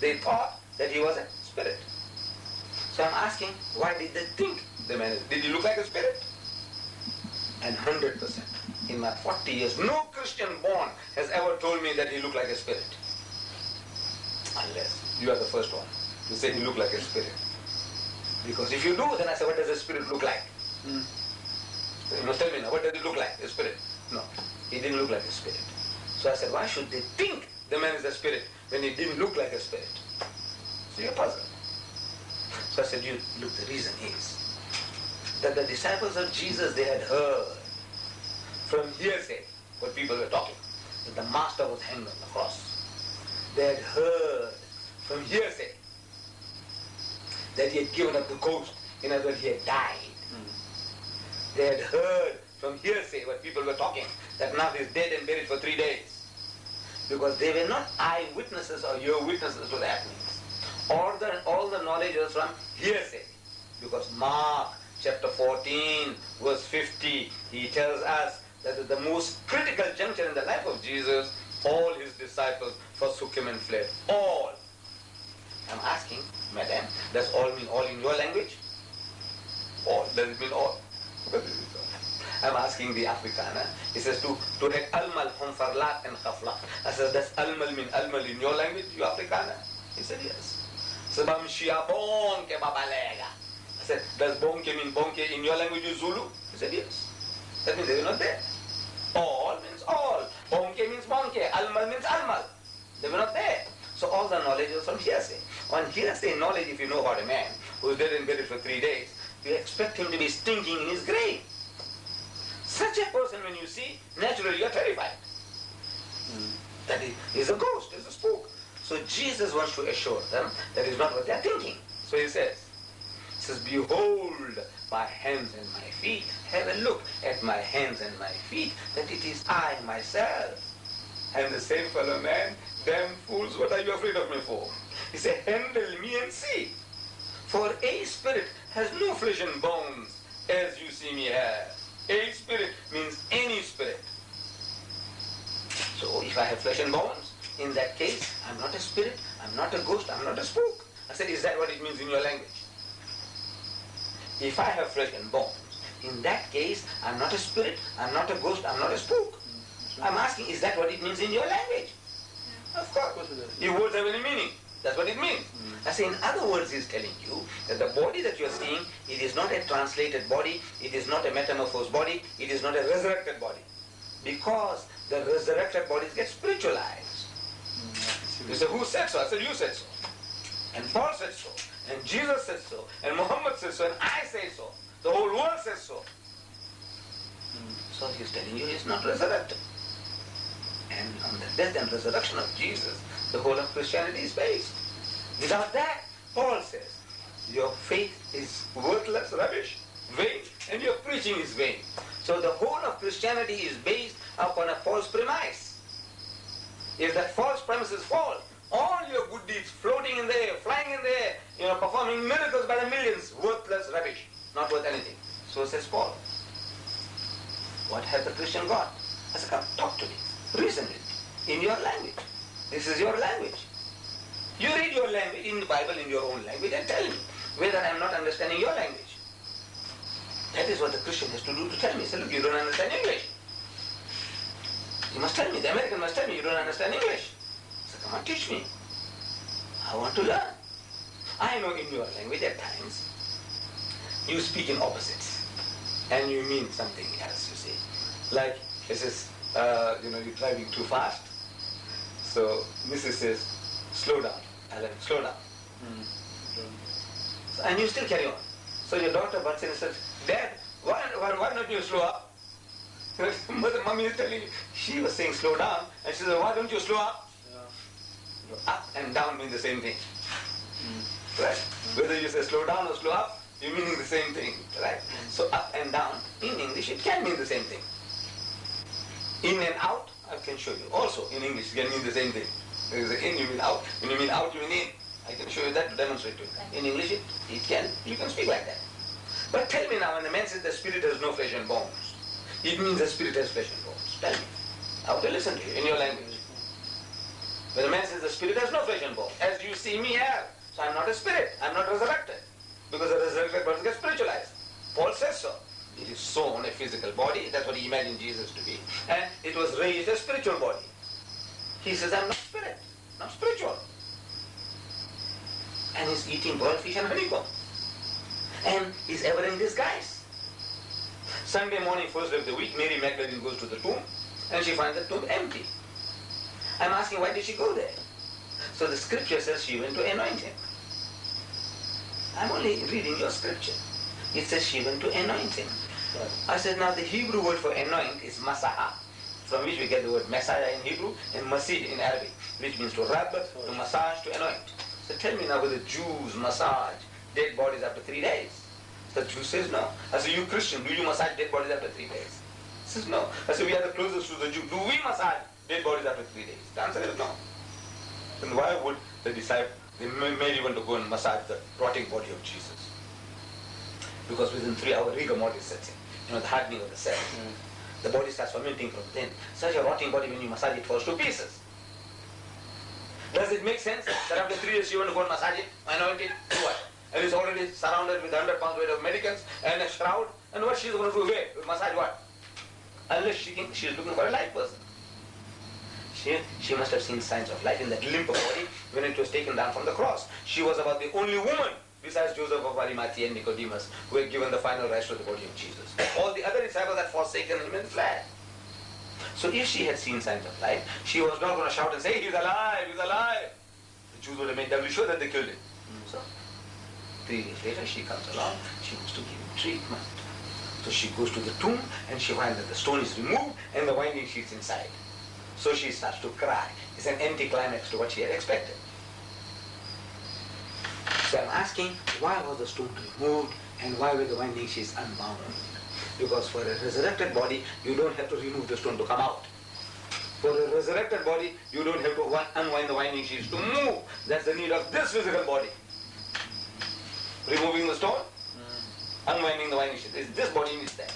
they thought that he was a spirit. So I'm asking, why did they think the man did he look like a spirit? And 100%, in my 40 years, no Christian born has ever told me that he looked like a spirit. Unless you are the first one to say he looked like a spirit. Because if you do, then I say, what does a spirit look like? So you must tell me now, what does it look like, a spirit? No, he didn't look like a spirit. So I said, why should they think the man is a spirit when he didn't look like a spirit? So you're puzzled. So I said, look, the reason is that the disciples of Jesus, they had heard from hearsay what people were talking, that the master was hanged on the cross. They had heard from hearsay that he had given up the ghost, in other words, he had died. They had heard from hearsay what people were talking, that now he's dead and buried for 3 days. Because they were not eyewitnesses or ear witnesses to the happenings. All the knowledge was from hearsay. Because Mark chapter 14 verse 50, he tells us that at the most critical juncture in the life of Jesus, all his disciples forsook him and fled. All. I'm asking, madam, does all mean all in your language? All. Does it mean all? I'm asking the Afrikaner. He says to take almal hum farlat and khafla. I said, does almal mean almal in your language, you Afrikaner? He said, yes. Sabam shia bonke babalega. I said, does bonke mean bonke in your language, you Zulu? He said, yes. That means they were not there. All means all. Bonke means bonke. Almal means almal. They were not there. So all the knowledge was from hearsay. On hearsay knowledge, if you know about a man who is dead and buried for 3 days, you expect him to be stinking in his grave. Such a person, when you see, naturally you are terrified. That he is a ghost, is a spook. So Jesus wants to assure them that is not what they are thinking. So he says, behold my hands and my feet. Have a look at my hands and my feet, that it is I myself. And the same fellow man, damn fools, what are you afraid of me for? He said, handle me and see. For a spirit has no flesh and bones, as you see me have. A spirit means any spirit. So if I have flesh and bones, in that case, I'm not a spirit, I'm not a ghost, I'm not a spook. I said, is that what it means in your language? If I have flesh and bones, in that case, I'm not a spirit, I'm not a ghost, I'm not a spook. I'm asking, is that what it means in your language? Of course. Your words have any meaning. That's what it means. I say, in other words, he's telling you that the body that you're seeing, it is not a translated body, it is not a metamorphosed body, it is not a resurrected body. Because the resurrected bodies get spiritualized. You say, who said so? I said, you said so. And Paul said so. And Jesus said so. And Muhammad said so. And I say so. The whole world says so. So he's telling you he's not resurrected. And on the death and resurrection of Jesus, the whole of Christianity is based. Without that, Paul says, your faith is worthless, rubbish, vain, and your preaching is vain. So the whole of Christianity is based upon a false premise. If that false premise is false, all your good deeds floating in the air, flying in the air, performing miracles by the millions, worthless, rubbish, not worth anything. So says Paul. What has the Christian got? I said, come, talk to me. Reason it in your language. This is your language. You read your language in the Bible in your own language and tell me whether I am not understanding your language. That is what the Christian has to do, to tell me. Say, look, you don't understand English. You must tell me. The American must tell me you don't understand English. So come on, teach me. I want to learn. I know in your language at times you speak in opposites and you mean something else, you see. Like, this is, you're driving too fast. So Mrs. says, slow down. Alan, slow down. So, and you still carry on. So your daughter butts in and says, Dad, why not you slow up? Mommy is telling you, she was saying slow down, and she said, why don't you slow up? Yeah. Up and down mean the same thing. Right? Whether you say slow down or slow up, you're meaning the same thing. Right? So up and down, in English, it can mean the same thing. In and out, I can show you. Also, in English, it can mean the same thing. There is an in, you mean out. When you mean out, you mean in. I can show you that to demonstrate to you. In English, you can speak like that. But tell me now, when the man says the spirit has no flesh and bones, it means the spirit has flesh and bones. Tell me. I want to listen to you in your language. When a man says the spirit has no flesh and bone, as you see me here, so I'm not a spirit, I'm not resurrected. Because the resurrected person gets spiritualized. Paul says so. It is sown a physical body, that's what he imagined Jesus to be, and it was raised a spiritual body. He says, I'm not spirit, I'm spiritual. And he's eating boiled fish and honeycomb. And he's ever in disguise. Sunday morning, first day of the week, Mary Magdalene goes to the tomb, and she finds the tomb empty. I'm asking, why did she go there? So the scripture says she went to anoint him. I'm only reading your scripture. It says she went to anoint him. I said, now the Hebrew word for anoint is masaha, from which we get the word messiah in Hebrew and masih in Arabic, which means to rub, to massage, to anoint. So tell me now, whether Jews massage dead bodies after 3 days? The Jew says no. I said, you Christian, do you massage dead bodies after 3 days? He says no. I said, we are the closest to the Jew. Do we massage dead bodies after 3 days? The answer is no. Then why would the disciple, Mary want to go and massage the rotting body of Jesus? Because within 3 hours, rigor mortis sets in. You know, the hardening of the cell. The body starts fermenting from within. Such a rotting body, when you massage it, falls to pieces. Does it make sense that after 3 days you want to go and massage it, anoint it, do what? And it's already surrounded with 100 pounds weight of medicines and a shroud, and what she's going to do? Wait, massage what? Unless she's looking for a live person. She must have seen signs of life in that limp body when it was taken down from the cross. She was about the only woman, besides Joseph of Arimathea and Nicodemus, who had given the final rest to the body of Jesus. All the other disciples had forsaken him and fled. So if she had seen signs of life, she was not going to shout and say, he's alive, he's alive. The Jews would have made doubly sure that they killed him. So 3 days later, she comes along, she wants to give him treatment. So she goes to the tomb and she finds that the stone is removed and the winding sheet's inside. So she starts to cry. It's an anticlimax to what she had expected. So I'm asking, why was the stone removed and why were the winding sheets unbound? Because for a resurrected body, you don't have to remove the stone to come out. For a resurrected body, you don't have to unwind the winding sheets to move. That's the need of this physical body. Removing the stone, unwinding the winding sheets. This body needs that.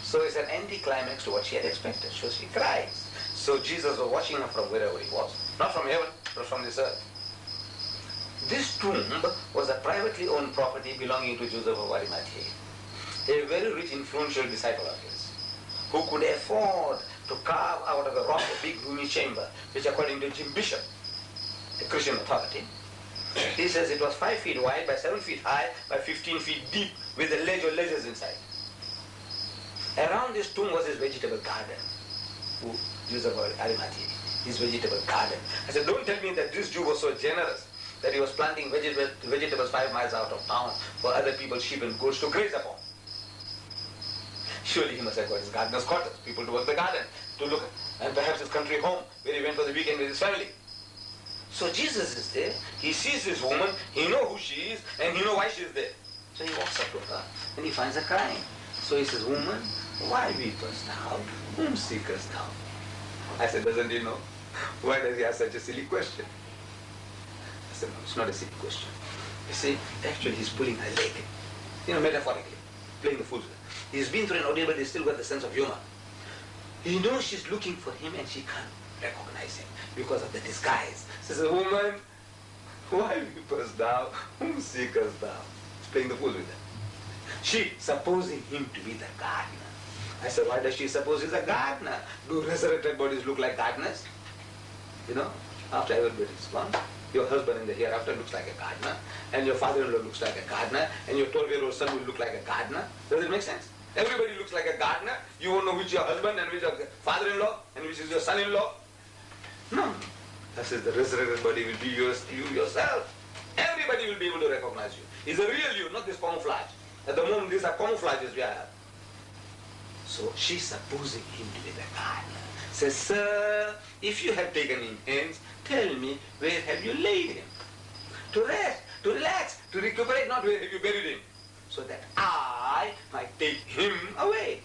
So it's an anticlimax to what she had expected. So she cries. So Jesus was watching her from wherever he was. Not from heaven, but from this earth. This tomb was a privately owned property belonging to Joseph of Arimathea, a very rich, influential disciple of his, who could afford to carve out of the rock a big roomy chamber, which according to Jim Bishop, a Christian authority, he says it was 5 feet wide by 7 feet high by 15 feet deep with a ledge or ledges inside. Around this tomb was his vegetable garden, Joseph of Arimathea, his vegetable garden. I said, don't tell me that this Jew was so generous that he was planting vegetables 5 miles out of town for other people's sheep and goats to graze upon. Surely he must have got his gardener's quarters, people to work the garden, to look, and perhaps his country home, where he went for the weekend with his family. So Jesus is there, he sees this woman, he knows who she is, and he knows why she is there. So he walks up to her, and he finds her crying. So he says, woman, why weepest thou? Whom seekest thou? I said, doesn't he know? Why does he ask such a silly question? I said, no, it's not a silly question. You see, actually he's pulling her leg, metaphorically, playing the fool with her. He's been through an ordeal, but he's still got the sense of humor. He knows she's looking for him and she can't recognize him because of the disguise. She says, woman, why weepest thou? Whom seekest thou? He's playing the fool with her. She, supposing him to be the gardener. I said, why does she suppose he's a gardener? Do resurrected bodies look like gardeners? After everybody responds, your husband in the hereafter looks like a gardener, and your father-in-law looks like a gardener, and your 12-year-old son will look like a gardener. Does it make sense? Everybody looks like a gardener. You won't know which is your husband and which is your father-in-law and which is your son-in-law. No. That says the resurrected body will be you yourself. Everybody will be able to recognize you. It's a real you, not this camouflage. At the moment, these are camouflages we have. So she's supposing him to be the gardener. Says, sir, if you have taken him hence, tell me, where have you laid him? To rest, to relax, to recuperate, not where have you buried him. So that I might take him away.